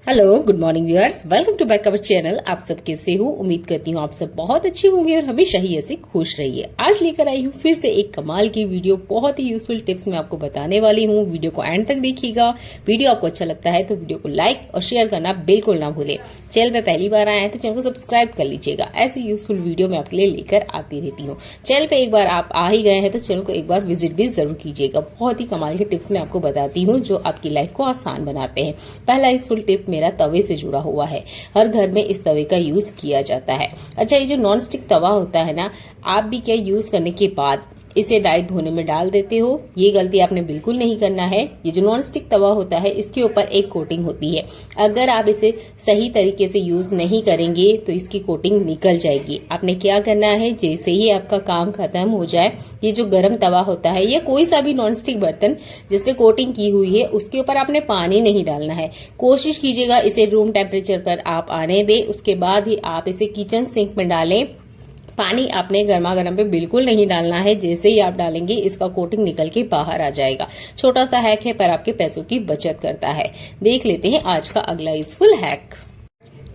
Hello good morning viewers, welcome to back our channel. आप सब कैसे हो? उम्मीद करती हूँ आप सब बहुत अच्छे होंगे और हमेशा ही ऐसे खुश रहिए। आज लेकर आई हूँ फिर से एक कमाल की वीडियो, बहुत ही यूजफुल टिप्स मैं आपको बताने वाली हूँ। वीडियो को एंड तक देखिएगा। वीडियो आपको अच्छा लगता है तो वीडियो को लाइक और शेयर करना बिल्कुल ना भूले। चैनल में पहली बार आए हैं तो चैनल को सब्सक्राइब कर लीजिएगा। ऐसी यूजफुल वीडियो मैं आपके लिए लेकर आती रहती हूँ। चैनल पे एक बार आप आ ही गए हैं तो चैनल को एक बार विजिट भी जरूर कीजिएगा। बहुत ही कमाल के टिप्स मैं आपको बताती हूँ जो आपकी लाइफ को आसान बनाते हैं। पहला यूजफुल टिप मेरा तवे से जुड़ा हुआ है। हर घर में इस तवे का यूज किया जाता है। अच्छा, ये जो नॉन स्टिक तवा होता है ना, आप भी क्या यूज करने के बाद इसे डायरेक्ट धोने में डाल देते हो? ये गलती आपने बिल्कुल नहीं करना है। ये जो नॉन स्टिक तवा होता है इसके ऊपर एक कोटिंग होती है। अगर आप इसे सही तरीके से यूज नहीं करेंगे तो इसकी कोटिंग निकल जाएगी। आपने क्या करना है, जैसे ही आपका काम खत्म हो जाए, ये जो गर्म तवा होता है या कोई सा भी नॉन स्टिक बर्तन जिसपे कोटिंग की हुई है उसके ऊपर आपने पानी नहीं डालना है। कोशिश कीजिएगा इसे रूम टेम्परेचर पर आप आने दें। उसके बाद ही आप इसे किचन सिंक में डालें। पानी आपने गर्मा गर्म पे बिल्कुल नहीं डालना है। जैसे ही आप डालेंगे इसका कोटिंग निकल के बाहर आ जाएगा। छोटा सा हैक है पर आपके पैसों की बचत करता है। देख लेते हैं आज का अगला यूजफुल हैक।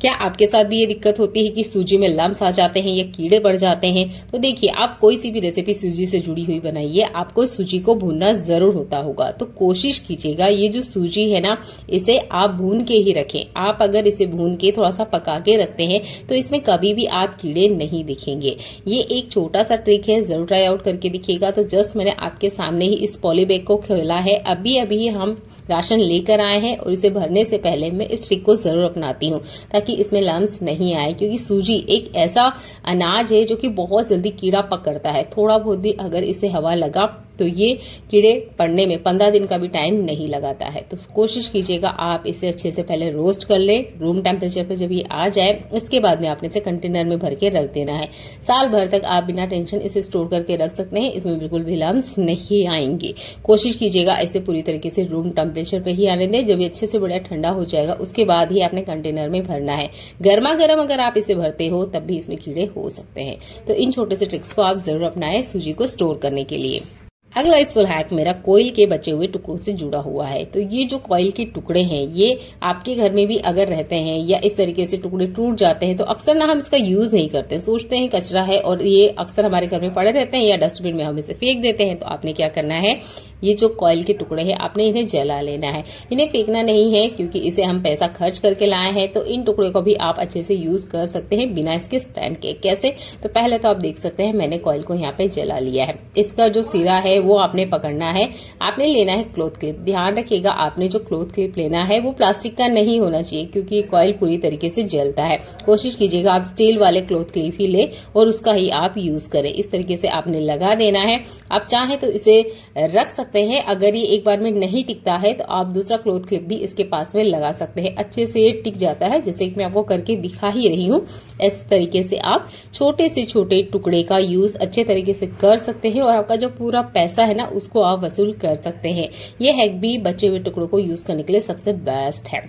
क्या आपके साथ भी ये दिक्कत होती है कि सूजी में लम्स आ जाते हैं या कीड़े पड़ जाते हैं? तो देखिए, आप कोई सी भी रेसिपी सूजी से जुड़ी हुई बनाइए, आपको सूजी को भूनना जरूर होता होगा। तो कोशिश कीजिएगा ये जो सूजी है ना, इसे आप भून के ही रखें। आप अगर इसे भून के थोड़ा सा पका के रखते हैं तो इसमें कभी भी आप कीड़े नहीं दिखेंगे। ये एक छोटा सा ट्रिक है, जरूर ट्राई आउट करके दिखिएगा। तो जस्ट मैंने आपके सामने ही इस पॉली बैग को खोला है। अभी अभी हम राशन लेकर आए हैं और इसे भरने से पहले मैं इस ट्रिक को जरूर अपनाती हूँ ताकि इसमें लम्स नहीं आए। क्योंकि सूजी एक ऐसा अनाज है जो कि बहुत जल्दी कीड़ा पकड़ता है। थोड़ा बहुत भी अगर इसे हवा लगा तो ये कीड़े पड़ने में 15 दिन का भी टाइम नहीं लगाता है। तो कोशिश कीजिएगा आप इसे अच्छे से पहले रोस्ट कर लें रूम टेम्परेचर पर। जब ये आ जाए इसके बाद में आपने इसे कंटेनर में भर के रख देना है। साल भर तक आप बिना टेंशन इसे स्टोर करके रख सकते हैं। इसमें बिल्कुल भी लम्स नहीं आएंगे। कोशिश कीजिएगा इसे पूरी तरीके से रूम टेम्परेचर पे ही आने दें। जब ये अच्छे से बढ़िया ठंडा हो जाएगा उसके बाद ही आपने कंटेनर में भरना है। गर्मा गर्म अगर आप इसे भरते हो तब भी इसमें कीड़े हो सकते हैं। तो इन छोटे से ट्रिक्स को आप जरूर अपनाएं सूजी को स्टोर करने के लिए। अगला यूजफुल हैक मेरा कॉइल के बचे हुए टुकड़ों से जुड़ा हुआ है। तो ये जो कॉइल के टुकड़े हैं ये आपके घर में भी अगर रहते हैं या इस तरीके से टुकड़े टूट जाते हैं तो अक्सर ना हम इसका यूज नहीं करते, सोचते हैं कचरा है और ये अक्सर हमारे घर में पड़े रहते हैं या डस्टबिन में हम इसे फेंक देते हैं। तो आपने क्या करना है, ये जो कॉइल के टुकड़े हैं आपने इन्हें जला लेना है। इन्हें फेंकना नहीं है क्योंकि इसे हम पैसा खर्च करके लाए हैं। तो इन टुकड़े को भी आप अच्छे से यूज कर सकते हैं बिना इसके स्टैंड के। कैसे? तो पहले तो आप देख सकते हैं मैंने कॉइल को यहाँ पे जला लिया है। इसका जो सिरा है वो आपने पकड़ना है। आपने लेना है क्लॉथ क्लिप। ध्यान रखिएगा आपने जो क्लॉथ क्लिप लेना है वो प्लास्टिक का नहीं होना चाहिए क्योंकि कॉइल पूरी तरीके से जलता है। कोशिश कीजिएगा आप स्टील वाले क्लॉथ क्लिप ही ले और उसका ही आप यूज करें। इस तरीके से आपने लगा देना है। आप चाहे तो इसे रख सकते हैं। अगर ये एक बार में नहीं टिकता है तो आप दूसरा क्लॉथ क्लिप भी इसके पास में लगा सकते हैं। अच्छे से ये टिक जाता है, जैसे कि मैं आपको करके दिखा ही रही हूँ। इस तरीके से आप छोटे से छोटे टुकड़े का यूज अच्छे तरीके से कर सकते हैं और आपका जो पूरा पैसा है ना उसको आप वसूल कर सकते हैं। ये हैक भी बचे हुए टुकड़ों को यूज करने के लिए सबसे बेस्ट है।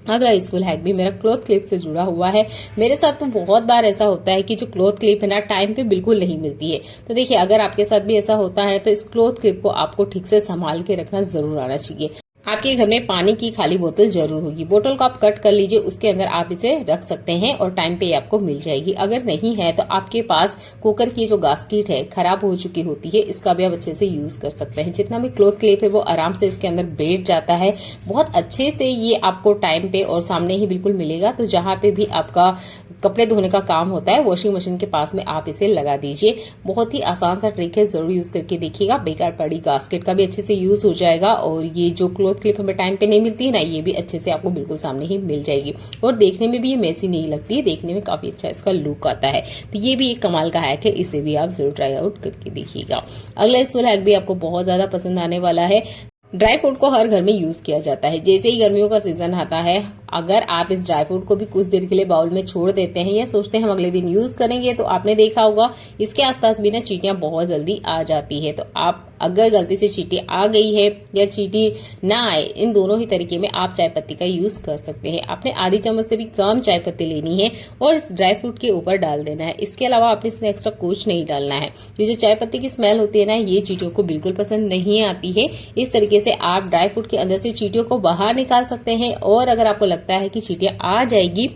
अगला यूजफुल हैक भी मेरा क्लॉथ क्लिप से जुड़ा हुआ है। मेरे साथ तो बहुत बार ऐसा होता है कि जो क्लॉथ क्लिप है ना टाइम पे बिल्कुल नहीं मिलती है। तो देखिए, अगर आपके साथ भी ऐसा होता है तो इस क्लॉथ क्लिप को आपको ठीक से संभाल के रखना जरूर आना चाहिए। आपके घर में पानी की खाली बोतल जरूर होगी। बोतल को आप कट कर लीजिए, उसके अंदर आप इसे रख सकते हैं और टाइम पे आपको मिल जाएगी। अगर नहीं है तो आपके पास कुकर की जो गास्केट है खराब हो चुकी होती है, इसका भी आप अच्छे से यूज कर सकते हैं। जितना भी क्लॉथ क्लिप है वो आराम से इसके अंदर बैठ जाता है। बहुत अच्छे से ये आपको टाइम पे और सामने ही बिल्कुल मिलेगा। तो जहां पे भी आपका कपड़े धोने का काम होता है वॉशिंग मशीन के पास में आप इसे लगा दीजिए। बहुत ही आसान सा ट्रिक है, जरूर यूज करके देखिएगा। बेकार पड़ी गास्केट का भी अच्छे से यूज हो जाएगा और ये जो क्लॉथ क्लिप हमें टाइम पे नहीं मिलती है ना, ये भी अच्छे से आपको बिल्कुल सामने ही मिल जाएगी और देखने में भी ये मैसी नहीं लगती है। देखने में काफी अच्छा इसका लुक आता है। तो ये भी एक कमाल का हैक है, इसे भी आप जरूर ट्राई आउट करके देखिएगा। अगला यूजफुल हैक भी आपको बहुत ज्यादा पसंद आने वाला है। ड्राई फ्रूट को हर घर में यूज किया जाता है। जैसे ही गर्मियों का सीजन आता है, अगर आप इस ड्राई फ्रूट को भी कुछ देर के लिए बाउल में छोड़ देते हैं या सोचते हैं हम अगले दिन यूज करेंगे, तो आपने देखा होगा इसके आसपास भी ना चींटियां बहुत जल्दी आ जाती है। तो आप अगर गलती से चींटी आ गई है या चींटी ना आए, इन दोनों ही तरीके में आप चाय पत्ती का यूज कर सकते हैं। आपने आधी चम्मच से भी कम चाय पत्ती लेनी है और इस ड्राई फ्रूट के ऊपर डाल देना है। इसके अलावा आपने इसमें एक्स्ट्रा कुछ नहीं डालना है। ये जो चाय पत्ती की स्मेल होती है ना, ये चींटियों को बिल्कुल पसंद नहीं आती है। इस तरीके से आप ड्राई फ्रूट के अंदर से चींटियों को बाहर निकाल सकते हैं। और अगर आपको लगता है कि चींटियां आ जाएगी,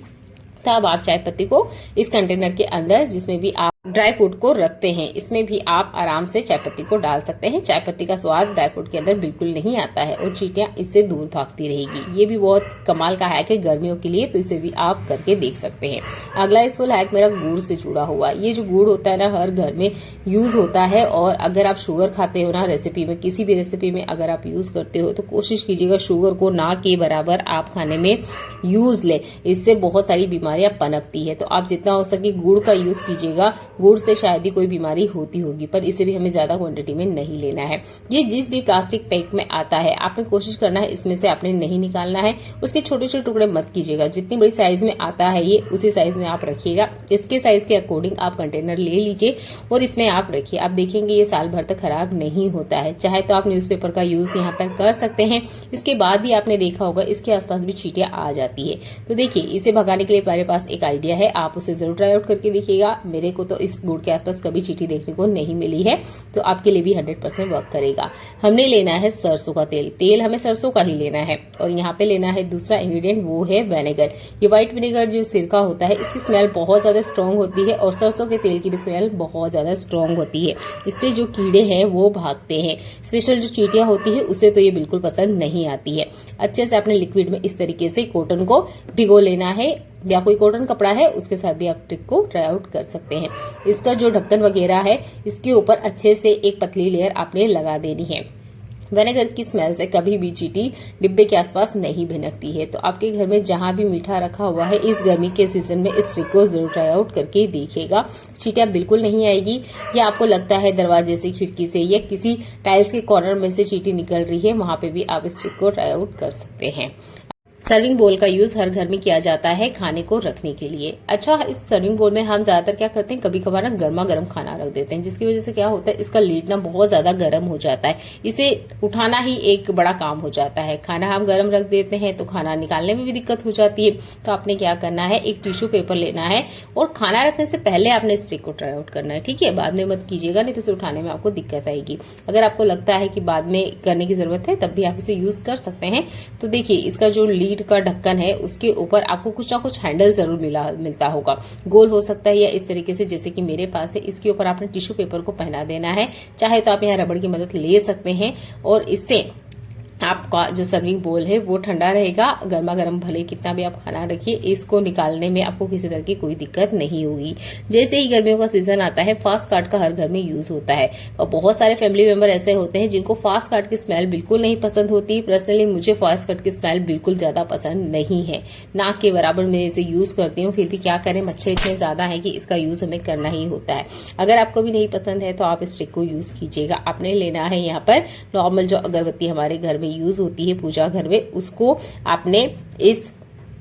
तब आप चाय पत्ती को इस कंटेनर के अंदर, जिसमें भी आप ड्राई फ्रूट को रखते हैं, इसमें भी आप आराम से चाय पत्ती को डाल सकते हैं। चाय पत्ती का स्वाद ड्राई फ्रूट के अंदर बिल्कुल नहीं आता है और चींटियां इससे दूर भागती रहेगी। ये भी बहुत कमाल का हैक है गर्मियों के लिए, तो इसे भी आप करके देख सकते हैं। अगला यूजफुल हैक मेरा गुड़ से जुड़ा हुआ। ये जो गुड़ होता है ना, हर घर में यूज होता है, और अगर आप शुगर खाते हो ना रेसिपी में, किसी भी रेसिपी में अगर आप यूज करते हो तो कोशिश कीजिएगा शुगर को ना के बराबर आप खाने में यूज ले। इससे बहुत सारी बीमारियां पनपती है, तो आप जितना हो सके गुड़ का यूज कीजिएगा। गुड़ से शायद ही कोई बीमारी होती होगी, पर इसे भी हमें ज्यादा क्वांटिटी में नहीं लेना है। ये जिस भी प्लास्टिक पैक में आता है, आपने कोशिश करना है इसमें से आपने नहीं निकालना है। उसके छोटे छोटे टुकड़े मत कीजिएगा। जितनी बड़ी साइज में आता है ये, उसी साइज में आप रखिएगा। इसके साइज के अकॉर्डिंग आप कंटेनर ले लीजिए और इसमें आप रखिए। आप देखेंगे ये साल भर तक खराब नहीं होता है। चाहे तो आप न्यूज़पेपर का यूज यहाँ पर कर सकते हैं। इसके बाद भी आपने देखा होगा इसके आसपास भी चींटियां आ जाती है। तो देखिए, इसे भगाने के लिए मेरे पास एक आइडिया है, आप उसे जरूर ट्राई आउट करके देखिएगा। मेरे को तो इस गुड़ के आसपास कभी चींटी देखने को नहीं मिली है, तो आपके लिए भी 100% वर्क करेगा। हमने लेना है सरसों का तेल। तेल हमें सरसों का ही लेना है, और यहाँ पे लेना है दूसरा इंग्रेडिएंट, वो है विनेगर। ये व्हाइट विनेगर जो सिरका होता है, इसकी स्मेल बहुत ज्यादा स्ट्रॉन्ग होती है, और सरसों के तेल की भी स्मेल बहुत ज्यादा स्ट्रॉन्ग होती है। इससे जो कीड़े हैं वो भागते हैं। स्पेशल जो चींटियां होती है उसे तो ये बिल्कुल पसंद नहीं आती है। अच्छे से अपने लिक्विड में इस तरीके से कॉटन को भिगो लेना है, या कोई कॉटन कपड़ा है उसके साथ भी आप ट्रिक को ट्राई आउट कर सकते हैं। इसका जो ढक्कन वगैरह है, इसके ऊपर अच्छे से एक पतली लेयर आपने लगा देनी है। विनेगर की स्मेल से कभी भी चींटी डिब्बे के आसपास नहीं भिनकती है। तो आपके घर में जहां भी मीठा रखा हुआ है, इस गर्मी के सीजन में इस ट्रिक को जरूर ट्राई आउट करके देखिएगा। चींटियां बिल्कुल नहीं आएगी। या आपको लगता है दरवाजे से, खिड़की से, या किसी टाइल्स के कॉर्नर में से चींटी निकल रही है, वहां पे भी आप इस ट्रिक को ट्राई आउट कर सकते हैं। सर्विंग बोल का यूज हर घर में किया जाता है खाने को रखने के लिए। अच्छा, इस सर्विंग बोल में हम ज्यादातर क्या करते हैं, कभी कभार ना गर्मा गर्म खाना रख देते हैं, जिसकी वजह से क्या होता है, इसका लीड ना बहुत ज्यादा गर्म हो जाता है। इसे उठाना ही एक बड़ा काम हो जाता है। खाना हम गर्म रख देते हैं तो खाना निकालने में भी दिक्कत हो जाती है। तो आपने क्या करना है, एक टिश्यू पेपर लेना है, और खाना रखने से पहले आपने इस ट्रिक को ट्राई आउट करना है। ठीक है, बाद में मत कीजिएगा, नहीं तो इसे उठाने में आपको दिक्कत आएगी। अगर आपको लगता है कि बाद में करने की जरूरत है, तब भी आप इसे यूज कर सकते हैं। तो देखिए, इसका जो लीड का ढक्कन है, उसके ऊपर आपको कुछ ना कुछ हैंडल जरूर मिलता होगा। गोल हो सकता है या इस तरीके से जैसे कि मेरे पास है। इसके ऊपर आपने टिश्यू पेपर को पहना देना है। चाहे तो आप यहाँ रबड़ की मदद ले सकते हैं, और इससे आपका जो सर्विंग बोल है वो ठंडा रहेगा। गर्मा गर्म भले कितना भी आप खाना रखिए, इसको निकालने में आपको किसी तरह की कोई दिक्कत नहीं होगी। जैसे ही गर्मियों का सीजन आता है, फास्ट कार्ड का हर घर में यूज होता है, और बहुत सारे फैमिली मेंबर ऐसे होते हैं जिनको फास्ट कार्ड की स्मेल बिल्कुल नहीं पसंद होती। पर्सनली मुझे फास्ट कार्ड की स्मेल बिल्कुल ज्यादा पसंद नहीं है, नाक के बराबर मैं इसे यूज करती हूँ। फिर भी क्या करें, मच्छर इतने ज्यादा है कि इसका यूज हमें करना ही होता है। अगर आपको भी नहीं पसंद है तो आप इस ट्रिक को यूज कीजिएगा। आपने लेना है यहाँ पर नॉर्मल जो अगरबत्ती हमारे घर में यूज होती है पूजा घर में, उसको आपने इस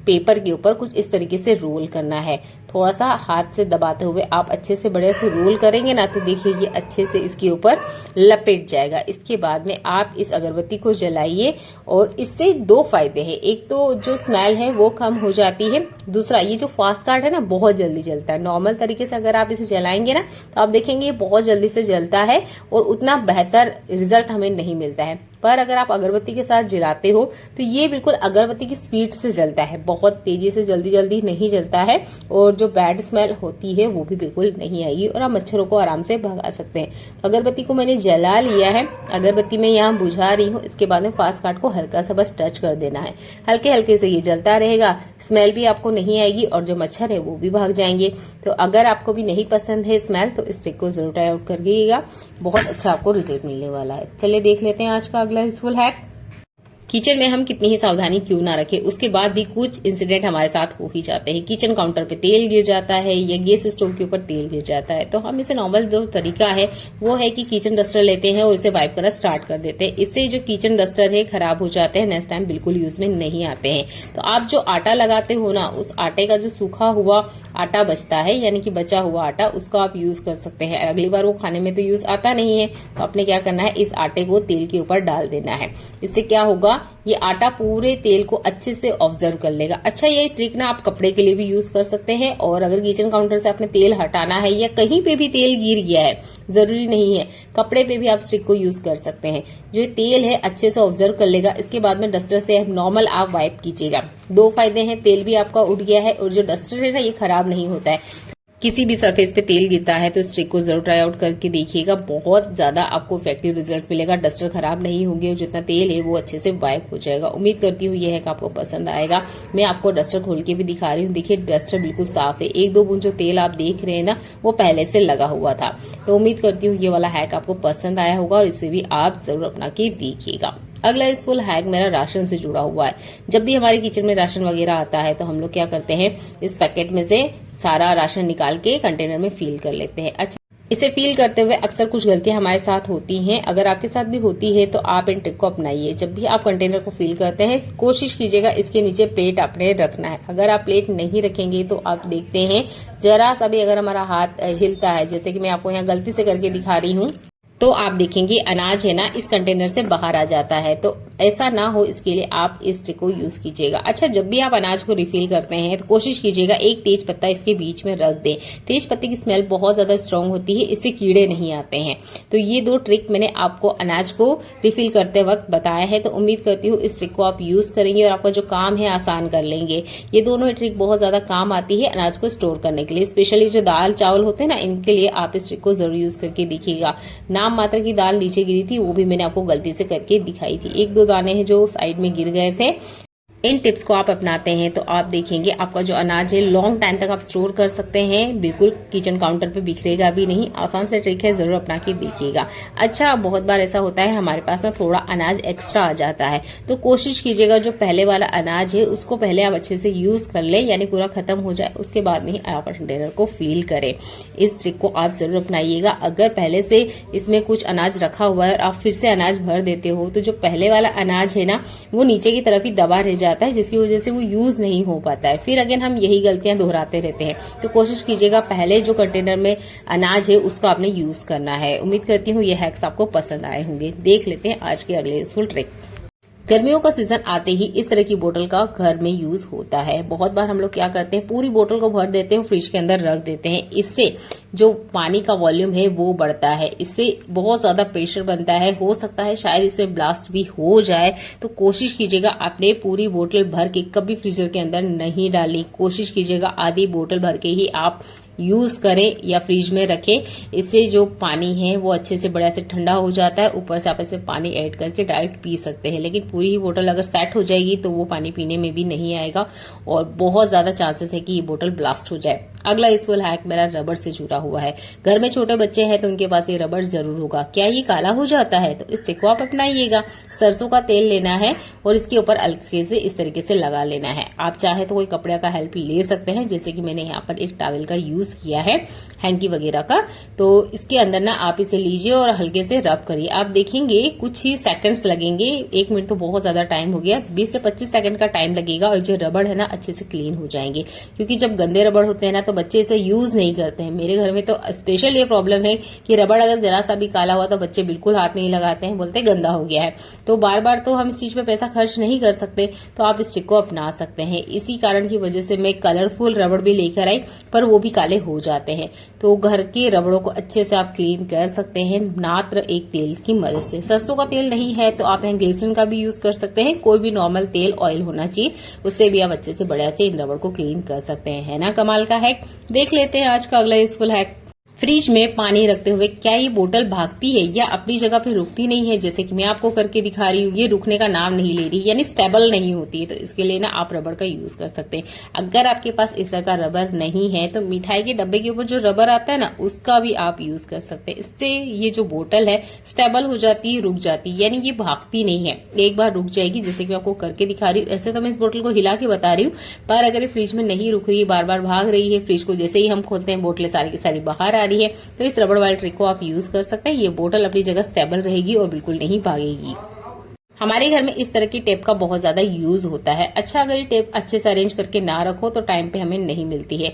पेपर के ऊपर कुछ इस तरीके से रोल करना है। थोड़ा सा हाथ से दबाते हुए आप अच्छे से बड़े से रोल करेंगे ना, तो देखिए ये अच्छे से इसके ऊपर लपेट जाएगा। इसके बाद में आप इस अगरबत्ती को जलाइए, और इससे दो फायदे हैं। एक तो जो स्मेल है वो कम हो जाती है, दूसरा ये जो फास्ट कार्ड है ना बहुत जल्दी जलता है। नॉर्मल तरीके से अगर आप इसे जलाएंगे ना, तो आप देखेंगे ये बहुत जल्दी से जलता है, और उतना बेहतर रिजल्ट हमें नहीं मिलता है। पर अगर आप अगरबत्ती के साथ जलाते हो तो ये बिल्कुल अगरबत्ती की स्पीड से जलता है, बहुत तेजी से जल्दी जल्दी नहीं जलता है, और जो बैड स्मेल होती है वो भी बिल्कुल नहीं आएगी, और आप मच्छरों को आराम से भगा सकते हैं। तो अगरबत्ती को मैंने जला लिया है, अगरबत्ती में यहाँ बुझा रही हूँ। इसके बाद में फास्ट कार्ड को हल्का सा बस टच कर देना है, हल्के हल्के से ये जलता रहेगा, स्मेल भी आपको नहीं आएगी, और जो मच्छर है वो भी भाग जाएंगे। तो अगर आपको भी नहीं पसंद है स्मेल, तो इस ट्रिक को जरूर ट्राई आउट करिएगा, बहुत अच्छा आपको रिजल्ट मिलने वाला है। चलिए देख लेते हैं आज का अगला यूजफुल हैक। किचन में हम कितनी ही सावधानी क्यों ना रखें, उसके बाद भी कुछ इंसिडेंट हमारे साथ हो ही जाते हैं। किचन काउंटर पे तेल गिर जाता है, या गैस स्टोव के ऊपर तेल गिर जाता है। तो हम इसे नॉर्मल जो तरीका है वो है कि किचन डस्टर लेते हैं और इसे वाइप करना स्टार्ट कर देते हैं। इससे जो किचन डस्टर है खराब हो जाते हैं, नेक्स्ट टाइम बिल्कुल यूज में नहीं आते हैं। तो आप जो आटा लगाते हो ना, उस आटे का जो सूखा हुआ आटा बचता है, यानी कि बचा हुआ आटा, उसको आप यूज कर सकते हैं। अगली बार वो खाने में तो यूज आता नहीं है, तो आपने क्या करना है, इस आटे को तेल के ऊपर डाल देना है। इससे क्या होगा, ये आटा पूरे तेल को अच्छे से ऑब्जर्व कर लेगा। अच्छा, ये ट्रिक ना आप कपड़े के लिए भी यूज कर सकते हैं, और अगर किचन काउंटर से आपने तेल हटाना है या कहीं पे भी तेल गिर गया है, जरूरी नहीं है, कपड़े पे भी आप इस ट्रिक को यूज कर सकते हैं। जो तेल है अच्छे से ऑब्जर्व कर लेगा। इसके बाद में डस्टर से नॉर्मल आप वाइप कीजिएगा। 2 फायदे हैं, तेल भी आपका उठ गया है और जो डस्टर है ना ये खराब नहीं होता है। किसी भी सरफेस पे तेल गिरता है तो इस ट्रिक को जरूर ट्राई आउट करके देखिएगा, बहुत ज्यादा आपको इफेक्टिव रिजल्ट मिलेगा। डस्टर खराब नहीं होंगे और जितना तेल है वो अच्छे से वाइप हो जाएगा। उम्मीद करती हूँ यह है कि आपको पसंद आएगा। मैं आपको डस्टर खोल के भी दिखा रही हूँ। देखिए डस्टर बिल्कुल साफ है, 1-2 बूंद जो तेल आप देख रहे हैं ना वो पहले से लगा हुआ था। तो उम्मीद करती हूँ ये वाला हैक आपको पसंद आया होगा और इसे भी आप जरूर अपना के देखिएगा। अगला इस फुल हैक मेरा राशन से जुड़ा हुआ है। जब भी हमारे किचन में राशन वगैरह आता है तो हम लोग क्या करते हैं, इस पैकेट में से सारा राशन निकाल के कंटेनर में फिल कर लेते हैं। अच्छा, इसे फील करते हुए अक्सर कुछ गलतियां हमारे साथ होती हैं। अगर आपके साथ भी होती है तो आप इन ट्रिक को अपनाइए। जब भी आप कंटेनर को फील करते हैं कोशिश कीजिएगा इसके नीचे प्लेट आपने रखना है। अगर आप प्लेट नहीं रखेंगे तो आप देखते हैं जरा सा भी अगर हमारा हाथ हिलता है, जैसे कि मैं आपको यहाँ गलती से करके दिखा रही हूँ, तो आप देखेंगे अनाज है ना इस कंटेनर से बाहर आ जाता है। तो ऐसा ना हो इसके लिए आप इस ट्रिक को यूज कीजिएगा। अच्छा, जब भी आप अनाज को रिफिल करते हैं तो कोशिश कीजिएगा एक तेज पत्ता इसके बीच में रख दें। तेज पत्ते की स्मेल बहुत ज्यादा स्ट्रांग होती है, इससे कीड़े नहीं आते हैं। तो ये 2 ट्रिक मैंने आपको अनाज को रिफिल करते वक्त बताया है। तो उम्मीद करती हूँ इस ट्रिक को आप यूज करेंगे और आपका जो काम है आसान कर लेंगे। ये दोनों ट्रिक बहुत ज्यादा काम आती है अनाज को स्टोर करने के लिए, स्पेशली जो दाल चावल होते हैं ना इनके लिए आप इस ट्रिक को जरूर यूज करके देखिएगा। नाम मात्र की दाल नीचे गिरी थी, वो भी मैंने आपको गलती से करके दिखाई थी। 1-2 दाने हैं जो साइड में गिर गए थे। इन टिप्स को आप अपनाते हैं तो आप देखेंगे आपका जो अनाज है लॉन्ग टाइम तक आप स्टोर कर सकते हैं, बिल्कुल किचन काउंटर पे बिखरेगा भी नहीं। आसान से ट्रिक है, जरूर अपना के देखिएगा। अच्छा, बहुत बार ऐसा होता है हमारे पास ना थोड़ा अनाज एक्स्ट्रा आ जाता है, तो कोशिश कीजिएगा जो पहले वाला अनाज है उसको पहले आप अच्छे से यूज कर लें, यानी पूरा खत्म हो जाए, उसके बाद में ही आप कंटेनर को फील करें। इस ट्रिक को आप जरूर अपनाइएगा। अगर पहले से इसमें कुछ अनाज रखा हुआ है और आप फिर से अनाज भर देते हो तो जो पहले वाला अनाज है ना वो नीचे की तरफ ही दबा रह जाता है, जिसकी वजह से वो यूज नहीं हो पाता है। फिर अगेन हम यही गलतियां दोहराते रहते हैं। तो कोशिश कीजिएगा पहले जो कंटेनर में अनाज है उसको आपने यूज करना है। उम्मीद करती हूँ ये हैक्स आपको पसंद आए होंगे। देख लेते हैं आज के अगले यूजफुल ट्रिक। गर्मियों का सीजन आते ही इस तरह की बोतल का घर में यूज होता है। बहुत बार हम लोग क्या करते हैं, पूरी बोतल को भर देते हैं, फ्रिज के अंदर रख देते हैं। इससे जो पानी का वॉल्यूम है वो बढ़ता है, इससे बहुत ज्यादा प्रेशर बनता है। हो सकता है शायद इसमें ब्लास्ट भी हो जाए। तो कोशिश कीजिएगा आपने पूरी बोतल भर के कभी फ्रीजर के अंदर नहीं डाली। कोशिश कीजिएगा आधी बोतल भर के ही आप यूज करें या फ्रिज में रखें। इससे जो पानी है वो अच्छे से बढ़िया से ठंडा हो जाता है। ऊपर से आप इसे पानी ऐड करके डायरेक्ट पी सकते हैं, लेकिन पूरी ही बोतल अगर सेट हो जाएगी तो वो पानी पीने में भी नहीं आएगा और बहुत ज्यादा चांसेस है कि ये बोतल ब्लास्ट हो जाए। अगला यूजफुल हैक मेरा रबड़ से जुड़ा हुआ है। घर में छोटे बच्चे हैं तो उनके पास ये रबड़ जरूर होगा। क्या ये काला हो जाता है? तो इस ट्रिक को आप अपनाइएगा। सरसों का तेल लेना है और इसके ऊपर हल्के से इस तरीके से लगा लेना है। आप चाहे तो कोई कपड़े का हेल्प ले सकते हैं, जैसे कि मैंने यहाँ पर एक टॉवेल का यूज किया है, हैंकी वगैरह का। तो इसके अंदर ना आप इसे लीजिए और हल्के से रब करिए। आप देखेंगे कुछ ही सेकंड्स लगेंगे, 1 मिनट तो बहुत ज्यादा टाइम हो गया, 20 से 25 सेकंड का टाइम लगेगा और जो रबड़ है ना अच्छे से क्लीन हो जाएंगे। क्योंकि जब गंदे रबड़ होते हैं ना तो बच्चे इसे यूज नहीं करते हैं। मेरे घर में तो स्पेशल ये प्रॉब्लम है कि रबड़ अगर जरा सा भी काला हुआ तो बच्चे बिल्कुल हाथ नहीं लगाते हैं, बोलते गंदा हो गया है। तो बार बार तो हम इस चीज पे पैसा खर्च नहीं कर सकते, तो आप इस ट्रिक को अपना सकते हैं। इसी कारण की वजह से मैं कलरफुल रबड़ भी लेकर आई, पर वो भी काले हो जाते हैं। तो घर के रबड़ों को अच्छे से आप क्लीन कर सकते हैं मात्र एक तेल की मदद से। सरसों का तेल नहीं है तो आप यहाँ ग्लिसरीन का भी यूज कर सकते हैं। कोई भी नॉर्मल तेल ऑयल होना चाहिए, उससे भी आप अच्छे से बढ़िया से इन रबड़ को क्लीन कर सकते हैं। है ना कमाल का हैक। देख लेते हैं आज का अगला यूजफुल हैक। फ्रिज में पानी रखते हुए क्या ये बोतल भागती है या अपनी जगह पे रुकती नहीं है? जैसे कि मैं आपको करके दिखा रही हूँ, ये रुकने का नाम नहीं ले रही, यानी स्टेबल नहीं होती है। तो इसके लिए ना आप रबर का यूज कर सकते हैं। अगर आपके पास इस तरह का रबर नहीं है तो मिठाई के डब्बे के ऊपर जो रबर आता है ना उसका भी आप यूज कर सकते हैं। इससे ये जो बोतल है स्टेबल हो जाती है, रुक जाती है, यानी ये भागती नहीं है। एक बार रुक जाएगी, जैसे कि मैं आपको करके दिखा रही हूँ। ऐसे तो मैं इस बोतल को हिला के बता रही हूँ, पर अगर ये फ्रिज में नहीं रुक रही है, बार बार भाग रही है, फ्रिज को जैसे ही हम खोलते हैं बोतलें सारी की सारी बाहर आ रही है, तो इस रबड़ वाले ट्रिक को आप यूज कर सकते हैं। ये बोतल अपनी जगह स्टेबल रहेगी और बिल्कुल नहीं भागेगी। हमारे घर में इस तरह की टेप का बहुत ज्यादा यूज होता है। अच्छा, अगर ये टेप अच्छे से अरेंज करके ना रखो तो टाइम पे हमें नहीं मिलती है।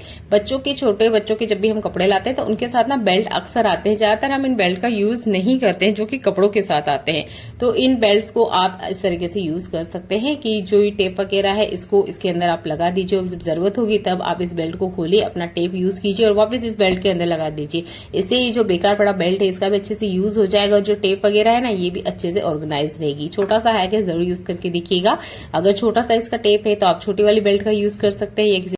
छोटे बच्चों के जब भी हम कपड़े लाते हैं तो उनके साथ ना बेल्ट अक्सर आते हैं। ज्यादातर हम इन बेल्ट का यूज नहीं करते हैं जो कि कपड़ों के साथ आते हैं। तो इन बेल्ट को आप इस तरीके से यूज कर सकते हैं कि जो ये टेप वगैरह है इसको इसके अंदर आप लगा दीजिए और जब जरूरत होगी तब आप इस बेल्ट को खोलिए, अपना टेप यूज कीजिए और वापस इस बेल्ट के अंदर लगा दीजिए। इससे ये जो बेकार पड़ा बेल्ट है इसका भी अच्छे से यूज हो जाएगा। जो टेप वगैरह है ना ये भी अच्छे से ऑर्गेनाइज रहेगी। छोटा सा है कि जरूर यूज करके देखिएगा। अगर छोटा साइज का टेप है तो आप छोटी वाली बेल्ट का यूज कर सकते हैं या किसी